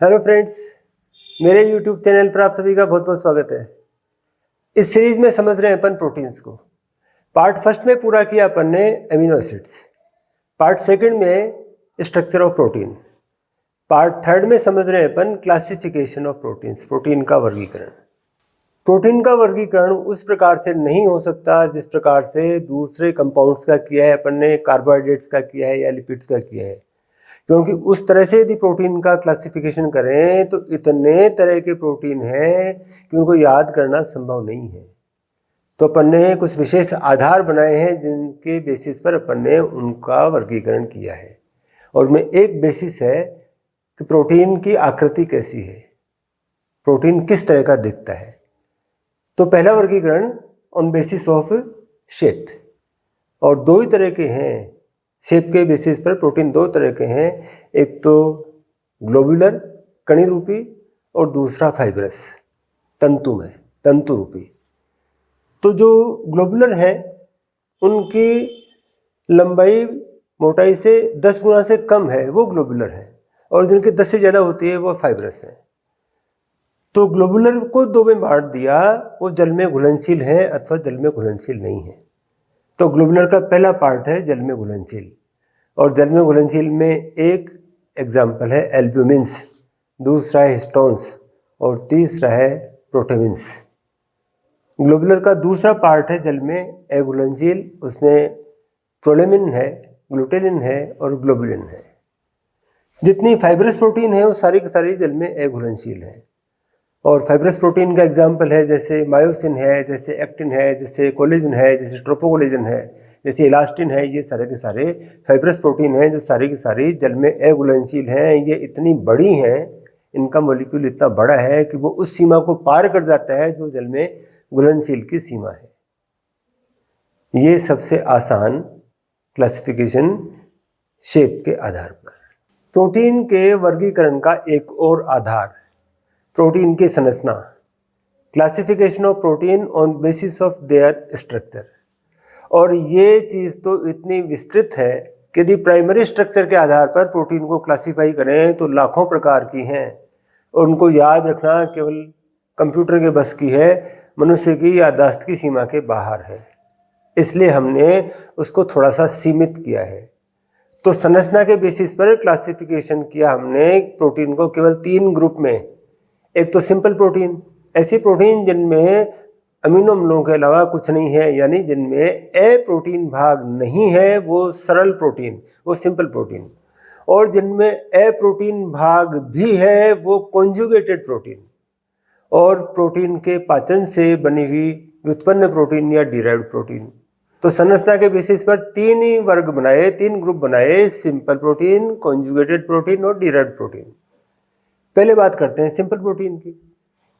Hello friends, मेरे YouTube channel पर आप सभी का बहुत बहुत स्वागत है। इस सीरीज में समझ रहे हैं अपन प्रोटीन्स को। पार्ट फर्स्ट में पूरा किया अपन ने एमिनो एसिड्स, पार्ट सेकंड में structure of protein, part third में समझ रहे हैं अपन क्लासिफिकेशन ऑफ प्रोटीन्स, प्रोटीन का वर्गीकरण। प्रोटीन का वर्गीकरण उस प्रकार से नहीं हो सकता जिस प्रकार से दूसरे कंपाउंड्स का किया है अपन ने, कार्बोहाइड्रेट्स का किया है या लिपिड्स का किया है, क्योंकि उस तरह से यदि प्रोटीन का क्लासिफिकेशन करें तो इतने तरह के प्रोटीन हैं कि उनको याद करना संभव नहीं है। तो अपन ने कुछ विशेष आधार बनाए हैं जिनके बेसिस पर अपन ने उनका वर्गीकरण किया है, और में एक बेसिस है कि प्रोटीन की आकृति कैसी है, प्रोटीन किस तरह का दिखता है। तो पहला वर्गीकरण ऑन बेसिस ऑफ शेप, और दो ही तरह के हैं। शेप के बेसिस पर प्रोटीन दो तरह के हैं, एक तो ग्लोबुलर कणी रूपी और दूसरा फाइब्रस तंतुमय तंतु रूपी। तो जो ग्लोबुलर है उनकी लंबाई मोटाई से 10 गुना से कम है, वो ग्लोबुलर है, और जिनकी 10 से ज़्यादा होती है वो फाइब्रस है। तो ग्लोबुलर को दो में बांट दिया, वो जल में घुलनशील है अथवा जल में घुलनशील नहीं है। तो ग्लोबुलर का पहला पार्ट है जल में घुलनशील, और जल में घुलनशील में एक एग्जाम्पल है एल्ब्यूमिन्स, दूसरा है हिस्टोन्स और तीसरा है प्रोटेमिन्स। ग्लोबुलर का दूसरा पार्ट है जल में अघुलनशील, उसमें प्रोलेमिन है, ग्लूटेनिन है और ग्लोबुलिन है। जितनी फाइब्रस प्रोटीन है वो सारी की सारी जल में अघुलनशील है। और फाइब्रस प्रोटीन का एग्जाम्पल है जैसे मायोसिन है, जैसे एक्टिन है, जैसे कोलेजन है, जैसे ट्रोपोकोलेजन है, जैसे इलास्टिन है। ये सारे के सारे फाइब्रस प्रोटीन हैं जो सारी की सारी जल में अघुलनशील हैं। ये इतनी बड़ी हैं, इनका मॉलिक्यूल इतना बड़ा है कि वो उस सीमा को पार कर जाता है जो जल में घुलनशील की सीमा है। ये सबसे आसान क्लासिफिकेशन शेप के आधार पर। प्रोटीन के वर्गीकरण का एक और आधार प्रोटीन की संरचना, classification of protein on basis of their structure. और ये चीज़ तो इतनी विस्तृत है कि यदि प्राइमरी स्ट्रक्चर के आधार पर प्रोटीन को क्लासिफाई करें तो लाखों प्रकार की हैं, और उनको याद रखना केवल कंप्यूटर के बस की है, मनुष्य की याददाश्त की सीमा के बाहर है। इसलिए हमने उसको थोड़ा सा सीमित किया है। तो संरचना के बेसिस पर क्लासिफिकेशन किया हमने प्रोटीन को केवल 3 ग्रुप में। एक तो सिंपल प्रोटीन, ऐसी प्रोटीन जिनमें अमीनो अम्लों के अलावा कुछ नहीं है, यानी जिनमें ए प्रोटीन भाग नहीं है, वो सरल प्रोटीन, वो सिंपल प्रोटीन। और जिनमें ए प्रोटीन भाग भी है वो कॉन्जुगेटेड प्रोटीन, और प्रोटीन के पाचन से बनी हुई व्युत्पन्न प्रोटीन या डिराइव्ड प्रोटीन। तो संरचना के बेसिस पर 3 ही वर्ग बनाए, 3 ग्रुप बनाए, सिंपल प्रोटीन, कॉन्जुगेटेड प्रोटीन और डिराइव्ड प्रोटीन। पहले बात करते हैं सिंपल प्रोटीन की।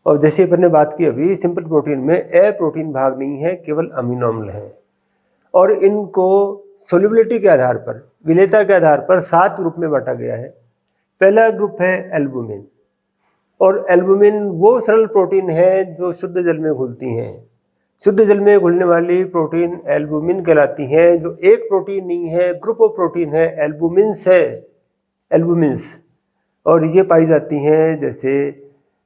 और जैसे अपन ने बात की अभी, सिंपल प्रोटीन में ए प्रोटीन भाग नहीं है, केवल अमीनो अम्ल हैं, और इनको सोल्युबिलिटी के आधार पर, विलेयता के आधार पर 7 ग्रुप में बांटा गया है। पहला ग्रुप है एल्बुमिन, और एल्बुमिन वो सरल प्रोटीन है जो शुद्ध जल में घुलती हैं। शुद्ध जल में घुलने वाली प्रोटीन एल्बुमिन कहलाती हैं। जो एक प्रोटीन नहीं है, ग्रुप ऑफ प्रोटीन है, एल्बुमिन्स है, एल्बुमिन्स। और ये पाई जाती हैं जैसे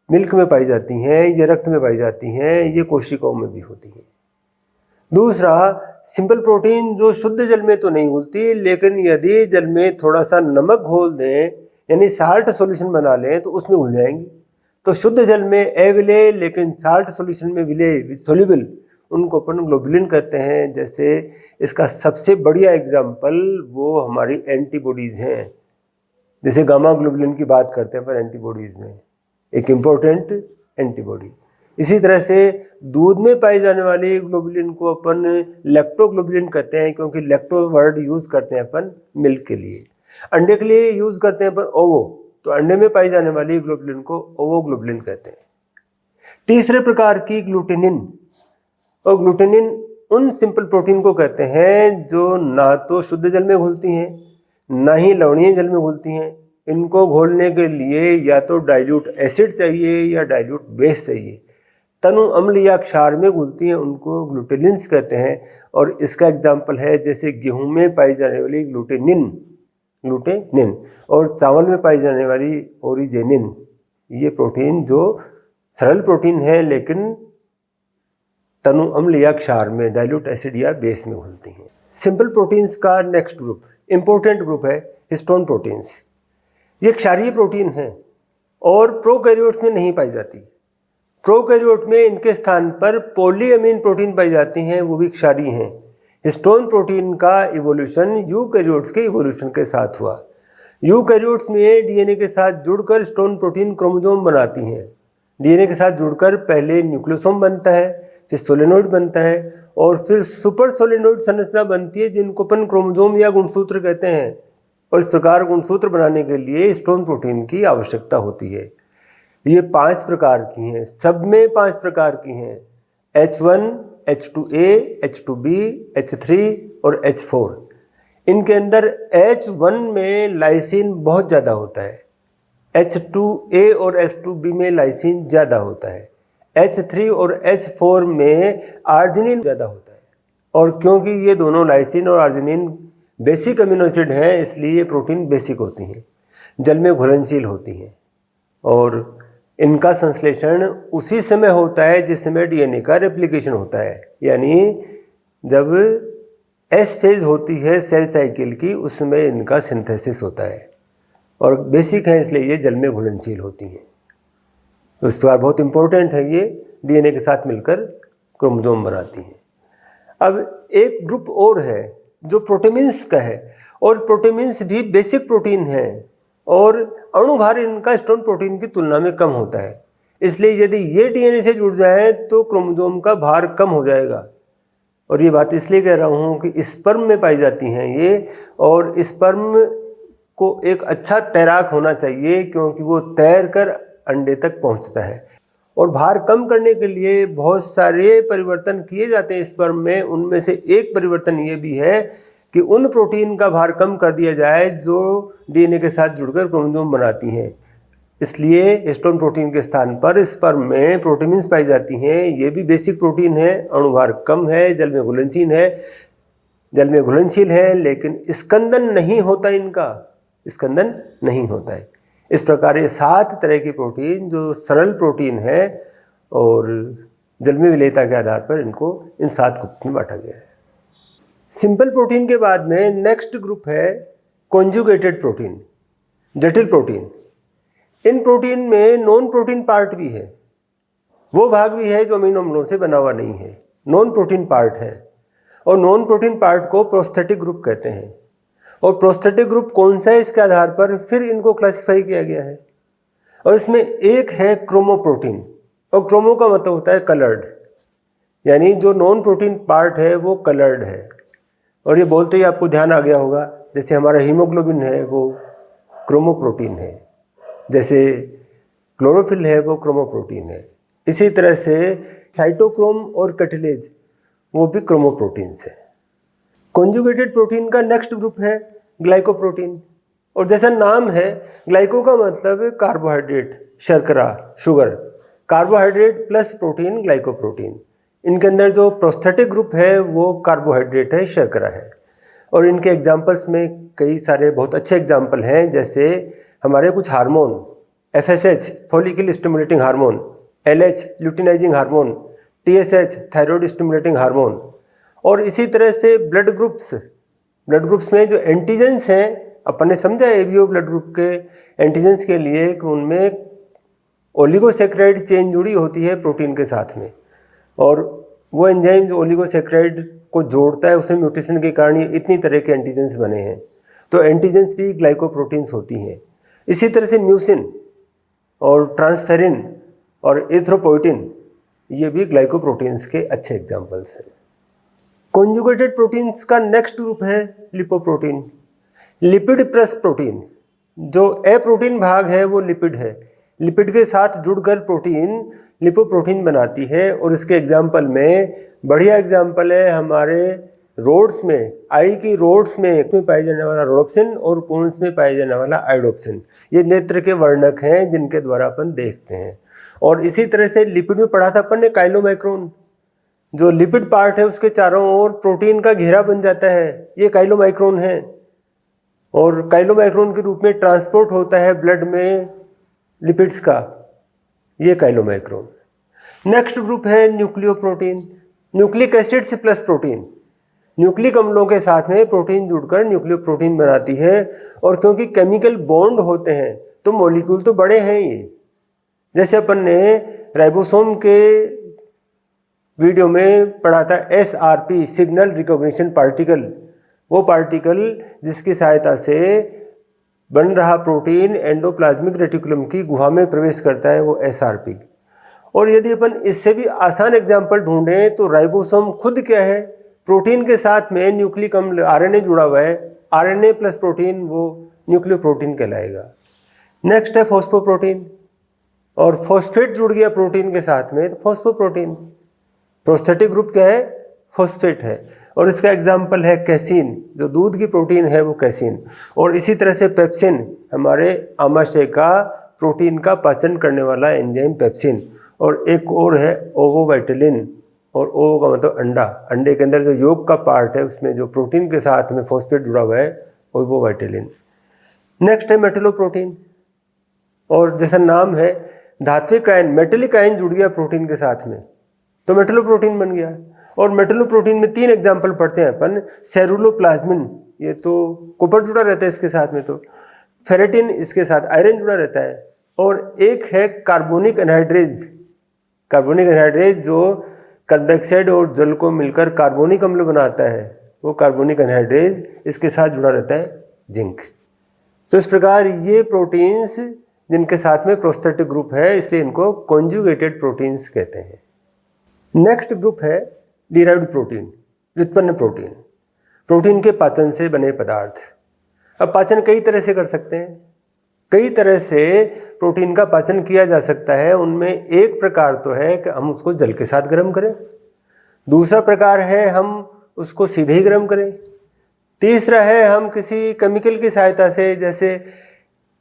मिल्क में पाई जाती हैं, ये रक्त में पाई जाती हैं, ये कोशिकाओं में भी होती हैं। दूसरा सिंपल प्रोटीन जो शुद्ध जल में तो नहीं घुलती, लेकिन यदि जल में थोड़ा सा नमक घोल दें, यानी साल्ट सॉल्यूशन बना लें, तो उसमें घुल जाएंगी। तो शुद्ध जल में अविलेय लेकिन साल्ट सॉल्यूशन में विलेय, सोल्यूबल, उनको अपन ग्लोबुलिन कहते हैं। जैसे इसका सबसे बढ़िया एग्जाम्पल वो हमारी एंटीबॉडीज़ हैं। जैसे गामा ग्लोबुलिन की बात करते हैं पर एंटीबॉडीज़ में, एक इम्पोर्टेंट एंटीबॉडी। इसी तरह से दूध में पाई जाने वाली ग्लोबुलिन को अपन लैक्टोग्लोबुलिन कहते हैं, क्योंकि लैक्टो वर्ड यूज़ करते हैं अपन मिल्क के लिए। अंडे के लिए यूज़ करते हैं अपन ओवो, तो अंडे में पाई जाने वाली ग्लोबुलिन को ओवोग्लोबुलिन कहते हैं। तीसरे प्रकार की ग्लूटेनिन, और ग्लूटेनिन उन सिंपल प्रोटीन को कहते हैं जो ना तो शुद्ध जल में घुलती हैं, ना ही लवणीय जल में घुलती हैं। इनको घोलने के लिए या तो डाइल्यूट एसिड चाहिए या डाइल्यूट बेस चाहिए। तनु अम्ल या क्षार में घुलती हैं, उनको ग्लूटेनिन्स कहते हैं। और इसका एग्जाम्पल है जैसे गेहूं में पाई जाने वाली ग्लूटेनिन, ग्लूटेनिन। और चावल में पाई जाने वाली ओरिजेनिन, ये प्रोटीन जो सरल प्रोटीन है लेकिन तनु अम्ल या क्षार में, डाइल्यूट एसिड या बेस में घुलती हैं। सिंपल प्रोटीन्स का नेक्स्ट ग्रुप, इंपॉर्टेंट ग्रुप है हिस्टोन प्रोटीन्स। ये क्षारीय प्रोटीन है और प्रोकैरियोट्स में नहीं पाई जाती। प्रोकैरियोट में इनके स्थान पर पॉलीअमीन प्रोटीन पाई जाती हैं, वो भी क्षारीय हैं। हिस्टोन प्रोटीन का इवोल्यूशन यूकैरियोट्स के इवोल्यूशन के साथ हुआ। यूकैरियोट्स में डीएनए के साथ जुड़कर हिस्टोन प्रोटीन क्रोमोसोम बनाती हैं। डीएनए के साथ जुड़कर पहले न्यूक्लियोसोम बनता है, फिर सोलेनोइड बनता है और फिर सुपर सोलेनोइड संरचना बनती है जिनको अपन क्रोमोसोम या गुणसूत्र कहते हैं। और इस प्रकार गुणसूत्र बनाने के लिए हिस्टोन प्रोटीन की आवश्यकता होती है। ये 5 प्रकार की हैं, सब में 5 प्रकार की हैं, H1, H2A, H2B, H3 और H4। इनके अंदर H1 में लाइसिन बहुत ज़्यादा होता है, H2A और H2B में लाइसिन ज़्यादा होता है, H3 और H4 में आर्जिनिन ज़्यादा होता है। और क्योंकि ये दोनों लाइसिन और आर्जिनिन बेसिक अमीनो एसिड हैं, इसलिए ये प्रोटीन बेसिक होती हैं, जल में घुलनशील होती हैं और इनका संश्लेषण उसी समय होता है जिस समय डीएनए का रेप्लिकेशन होता है। यानी जब एस फेज होती है सेल साइकिल की, उस समय इनका सिंथेसिस होता है और बेसिक है इसलिए ये जल में घुलनशील होती हैं। तो इस प्रकार बहुत इंपॉर्टेंट है, ये डीएनए के साथ मिलकर क्रोमोसोम बनाती हैं। अब एक ग्रुप और है जो प्रोटीमिन्स का है, और प्रोटीमिन्स भी बेसिक प्रोटीन है और अणुभार इनका हिस्टोन प्रोटीन की तुलना में कम होता है। इसलिए यदि ये डीएनए से जुड़ जाए तो क्रोमोसोम का भार कम हो जाएगा। और ये बात इसलिए कह रहा हूँ कि स्पर्म में पाई जाती हैं ये, और स्पर्म को एक अच्छा तैराक होना चाहिए क्योंकि वो तैर कर अंडे तक पहुँचता है। और भार कम करने के लिए बहुत सारे परिवर्तन किए जाते हैं स्पर्म में। उनमें से एक परिवर्तन ये भी है कि उन प्रोटीन का भार कम कर दिया जाए जो डीएनए के साथ जुड़कर क्रोमोसोम बनाती हैं। इसलिए हिस्टोन प्रोटीन के स्थान पर स्पर्म में प्रोटीन्स पाई जाती हैं। ये भी बेसिक प्रोटीन है, अणुभार कम है, जल में घुलनशील है, लेकिन स्कंदन नहीं होता, इनका स्कंदन नहीं होता है। इस प्रकार ये 7 तरह की प्रोटीन जो सरल प्रोटीन है और जल में विलेयता के आधार पर इनको इन 7 ग्रुप में बांटा गया है। सिंपल प्रोटीन के बाद में नेक्स्ट ग्रुप है कॉन्जुगेटेड प्रोटीन, जटिल प्रोटीन। इन प्रोटीन में नॉन प्रोटीन पार्ट भी है, वो भाग भी है जो अमीनो अम्लों से बना हुआ नहीं है, नॉन प्रोटीन पार्ट है। और नॉन प्रोटीन पार्ट को प्रोस्थेटिक ग्रुप कहते हैं। और प्रोस्थेटिक ग्रुप कौन सा है, इसके आधार पर फिर इनको क्लासिफाई किया गया है। और इसमें एक है क्रोमोप्रोटीन, और क्रोमो का मतलब होता है कलर्ड, यानी जो नॉन प्रोटीन पार्ट है वो कलर्ड है। और ये बोलते ही आपको ध्यान आ गया होगा, जैसे हमारा हीमोग्लोबिन है वो क्रोमोप्रोटीन है, जैसे क्लोरोफिल है वो क्रोमोप्रोटीन है। इसी तरह से साइटोक्रोम और कैटिलेज वो भी क्रोमोप्रोटीन्स है। कॉन्जुगेटेड प्रोटीन का नेक्स्ट ग्रुप है ग्लाइकोप्रोटीन। और जैसा नाम है, ग्लाइको का मतलब कार्बोहाइड्रेट, शर्करा, sugar, carbohydrate plus protein glycoprotein. इनके अंदर जो प्रोस्थेटिक ग्रुप है वो कार्बोहाइड्रेट है, शर्करा है। और इनके एग्जाम्पल्स में कई सारे बहुत अच्छे एग्जाम्पल हैं, जैसे हमारे कुछ hormone, FSH follicle stimulating hormone, LH luteinizing hormone, TSH thyroid stimulating hormone. और इसी तरह से ब्लड ग्रुप्स में जो एंटीजेंस हैं, अपन ने समझा एबीओ ब्लड ग्रुप के एंटीजेंस के लिए कि उनमें ओलिगोसैकेराइड चेन जुड़ी होती है प्रोटीन के साथ में, और वो एंजाइम जो ओलिगोसैकेराइड को जोड़ता है उसमें म्यूटेशन के कारण ये इतनी तरह के एंटीजेंस बने हैं। तो एंटीजेंस भी ग्लाइकोप्रोटीन्स होती हैं। इसी तरह से म्यूसिन और ट्रांसफेरिन और एथ्रोपोइटिन ये भी ग्लाइकोप्रोटीन्स के अच्छे एग्जाम्पल्स हैं। कॉन्जुगेटेड प्रोटीन्स का नेक्स्ट ग्रुप है लिपोप्रोटीन, लिपिड प्लस प्रोटीन। जो अप्रोटीन भाग है वो लिपिड है, लिपिड के साथ जुड़कर प्रोटीन लिपोप्रोटीन बनाती है। और इसके एग्जाम्पल में बढ़िया एग्जाम्पल है हमारे रोड्स में, आई की रोड्स में पाया जाने वाला रोडोप्सिन और कोन्स में पाया जाने वाला आयोडोप्सिन। ये नेत्र के वर्णक हैं जिनके द्वारा अपन देखते हैं। और इसी तरह से लिपिड में पढ़ा था अपन ने काइलोमाइक्रोन, जो लिपिड पार्ट है उसके चारों ओर प्रोटीन का घेरा बन जाता है, ये काइलोमाइक्रोन है। और काइलोमाइक्रोन के रूप में ट्रांसपोर्ट होता है ब्लड में लिपिड्स का, ये काइलोमाइक्रोन। नेक्स्ट ग्रुप है न्यूक्लियोप्रोटीन, न्यूक्लिक एसिड से प्लस प्रोटीन। न्यूक्लिक अम्लों के साथ में प्रोटीन जुड़कर न्यूक्लियोप्रोटीन बनाती है, और क्योंकि केमिकल बॉन्ड होते हैं तो मॉलिक्यूल तो बड़े हैं ये। जैसे अपन ने राइबोसोम के वीडियो में पढ़ा था SRP, सिग्नल रिकॉग्निशन पार्टिकल, वो पार्टिकल जिसकी सहायता से बन रहा प्रोटीन एंडोप्लाज्मिक रेटिकुलम की गुहा में प्रवेश करता है, वो SRP। और यदि अपन इससे भी आसान एग्जाम्पल ढूंढें तो राइबोसोम खुद क्या है, प्रोटीन के साथ में न्यूक्लिक अम्ल RNA जुड़ा हुआ है, RNA प्लस प्रोटीन वो न्यूक्लियोप्रोटीन कहलाएगा। नेक्स्ट है फॉस्फोप्रोटीन, और फॉस्फेट जुड़ गया प्रोटीन के साथ में तो फॉस्फोप्रोटीन। प्रोस्थेटिक ग्रुप क्या है, फॉस्फेट है, और इसका एग्जाम्पल है कैसीन, जो दूध की प्रोटीन है वो कैसीन। और इसी तरह से पेप्सिन, हमारे आमाशय का प्रोटीन का पाचन करने वाला एंजाइम पेप्सिन। और एक और है ओवोवाइटिलिन, और ओवो का मतलब अंडा, अंडे के अंदर जो योक का पार्ट है उसमें जो प्रोटीन के साथ में फॉस्फेट जुड़ा हुआ है ओवोवाइटिलिन। नेक्स्ट है मेटलोप्रोटीन, और जैसा नाम है धात्विक आयन, मेटेलिक आयन जुड़ गया प्रोटीन के साथ में तो मेटलोप्रोटीन बन गया। और मेटलोप्रोटीन में 3 एग्जाम्पल पढ़ते हैं अपन, सेरुलोप्लाज्मिन, ये तो कॉपर जुड़ा रहता है इसके साथ में, तो फेरेटिन इसके साथ आयरन जुड़ा रहता है, और एक है कार्बोनिक एनहाइड्रेज। कार्बोनिक एनहाइड्रेज जो कार्बन डाइऑक्साइड और जल को मिलकर कार्बोनिक अम्ल बनाता है, वो कार्बोनिक एनहाइड्रेज, इसके साथ जुड़ा रहता है जिंक। तो इस प्रकार ये प्रोटीन्स जिनके साथ में प्रोस्थेटिक ग्रुप है, इसलिए इनको कॉन्जुगेटेड प्रोटीन्स कहते हैं। नेक्स्ट ग्रुप है डिराइव्ड प्रोटीन, व्युत्पन्न प्रोटीन, प्रोटीन के पाचन से बने पदार्थ। अब पाचन कई तरह से कर सकते हैं, कई तरह से प्रोटीन का पाचन किया जा सकता है। उनमें एक प्रकार तो है कि हम उसको जल के साथ गर्म करें, दूसरा प्रकार है हम उसको सीधे ही गर्म करें, तीसरा है हम किसी केमिकल की सहायता से, जैसे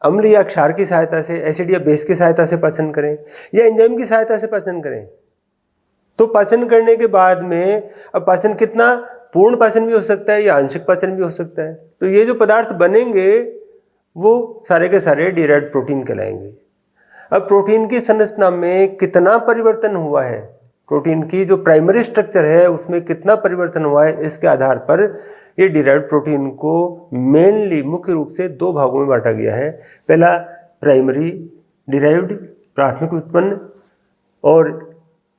अम्ल या क्षार की सहायता से, एसिड या बेस की सहायता से पाचन करें, या एंजाइम की सहायता से पाचन करें। तो पाचन करने के बाद में अब पाचन कितना, पूर्ण पाचन भी हो सकता है या आंशिक पाचन भी हो सकता है। तो ये जो पदार्थ बनेंगे वो सारे के सारे डिराइव्ड प्रोटीन कहलाएंगे। अब प्रोटीन की संरचना में कितना परिवर्तन हुआ है, प्रोटीन की जो प्राइमरी स्ट्रक्चर है उसमें कितना परिवर्तन हुआ है, इसके आधार पर ये डिराइव्ड प्रोटीन को मेनली मुख्य रूप से 2 भागों में बांटा गया है। पहला प्राइमरी डिराइव्ड, प्राथमिक उत्पन्न, और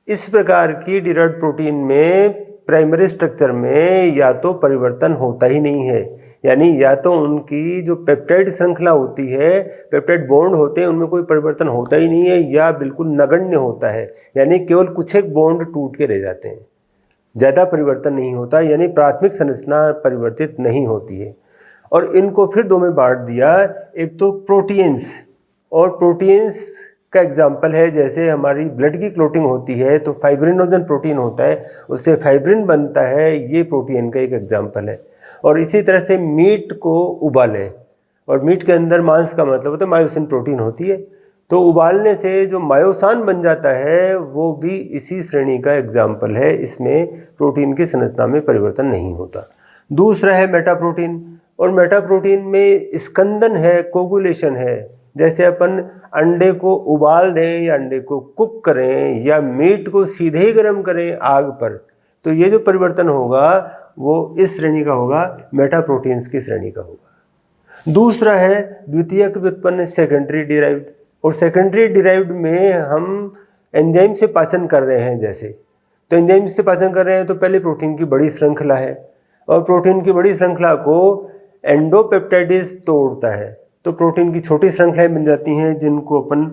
इस प्रकार की डिराइव्ड प्रोटीन में प्राइमरी स्ट्रक्चर में या तो परिवर्तन होता ही नहीं है, यानी या तो उनकी जो पेप्टाइड श्रृंखला होती है, पेप्टाइड बॉन्ड होते हैं, उनमें कोई परिवर्तन होता ही नहीं है, या बिल्कुल नगण्य होता है, यानी केवल कुछ एक बॉन्ड टूट के रह जाते हैं, ज़्यादा परिवर्तन नहीं होता, यानी प्राथमिक संरचना परिवर्तित नहीं होती है। और इनको फिर 2 में बांट दिया, एक तो प्रोटीन्स, और प्रोटीन्स का एग्जाम्पल है जैसे हमारी ब्लड की क्लोटिंग होती है तो फाइब्रिनोजन प्रोटीन होता है, उससे फाइब्रिन बनता है, ये प्रोटीन का एक एग्जाम्पल है। और इसी तरह से मीट को उबालें, और मीट के अंदर मांस का मतलब होता है मायोसिन प्रोटीन होती है, तो उबालने से जो मायोसान बन जाता है वो भी इसी श्रेणी का एग्जाम्पल है, इसमें प्रोटीन की संरचना में परिवर्तन नहीं होता। दूसरा है मेटाप्रोटीन, और मेटाप्रोटीन में स्कंदन है, कोगुलेशन है, जैसे अपन अंडे को उबाल दें या अंडे को कुक करें या मीट को सीधे ही गर्म करें आग पर, तो ये जो परिवर्तन होगा वो इस श्रेणी का होगा, मेटाप्रोटीन्स की श्रेणी का होगा। दूसरा है द्वितीयक व्युत्पन्न, सेकेंडरी डिराइव्ड, और सेकेंडरी डिराइव्ड में हम एंजाइम से पाचन कर रहे हैं, जैसे तो एंजाइम से पाचन कर रहे हैं तो पहले प्रोटीन की बड़ी श्रृंखला है, और प्रोटीन की बड़ी श्रृंखला को एंडोपेप्टाइडेज तोड़ता है, तो प्रोटीन की छोटी श्रृंखलाएं बन जाती हैं जिनको अपन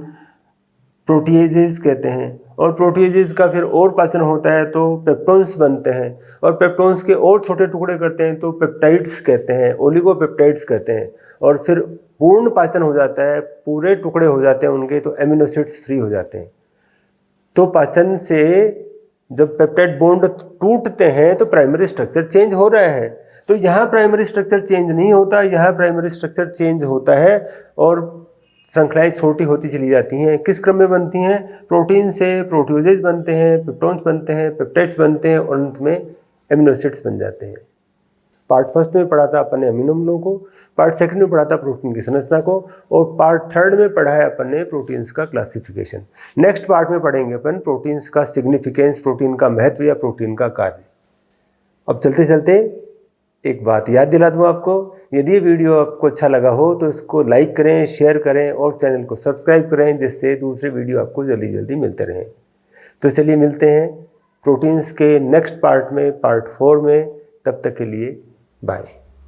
प्रोटीएजेज कहते हैं, और प्रोटीएजेज का फिर और पाचन होता है तो पेप्टोन्स बनते हैं, और पेप्टोन्स के और छोटे टुकड़े करते हैं तो पेप्टाइड्स कहते हैं, ओलिगोपेप्टाइड्स कहते हैं, और फिर पूर्ण पाचन हो जाता है, पूरे टुकड़े हो जाते हैं उनके, तो एमिनो एसिड्स फ्री हो जाते हैं। तो पाचन से जब पेप्टाइड बॉन्ड टूटते हैं तो प्राइमरी स्ट्रक्चर चेंज हो रहा है, तो यहाँ प्राइमरी स्ट्रक्चर चेंज नहीं होता, यहाँ प्राइमरी स्ट्रक्चर चेंज होता है और श्रृंखलाएं छोटी होती चली जाती हैं। किस क्रम में बनती हैं? प्रोटीन से प्रोटीओजेज बनते हैं, पेप्टोन्स बनते हैं, पेप्टाइड्स बनते हैं और अंत में एमिनो एसिड्स बन जाते हैं। पार्ट फर्स्ट में पढ़ा था अपन ने अमीनो अम्लों को, पार्ट सेकंड में पढ़ा था प्रोटीन की संरचना को, और पार्ट थर्ड में पढ़ा है अपन ने प्रोटीन्स का क्लासिफिकेशन। नेक्स्ट पार्ट में पढ़ेंगे अपन प्रोटीन्स का सिग्निफिकेंस, प्रोटीन का महत्व या प्रोटीन का कार्य। अब चलते चलते एक बात याद दिला दूँ आपको, यदि ये वीडियो आपको अच्छा लगा हो तो इसको लाइक करें, शेयर करें और चैनल को सब्सक्राइब करें, जिससे दूसरे वीडियो आपको जल्दी जल्दी मिलते रहें। तो चलिए मिलते हैं प्रोटीन्स के नेक्स्ट पार्ट में, पार्ट 4 में। तब तक के लिए बाय।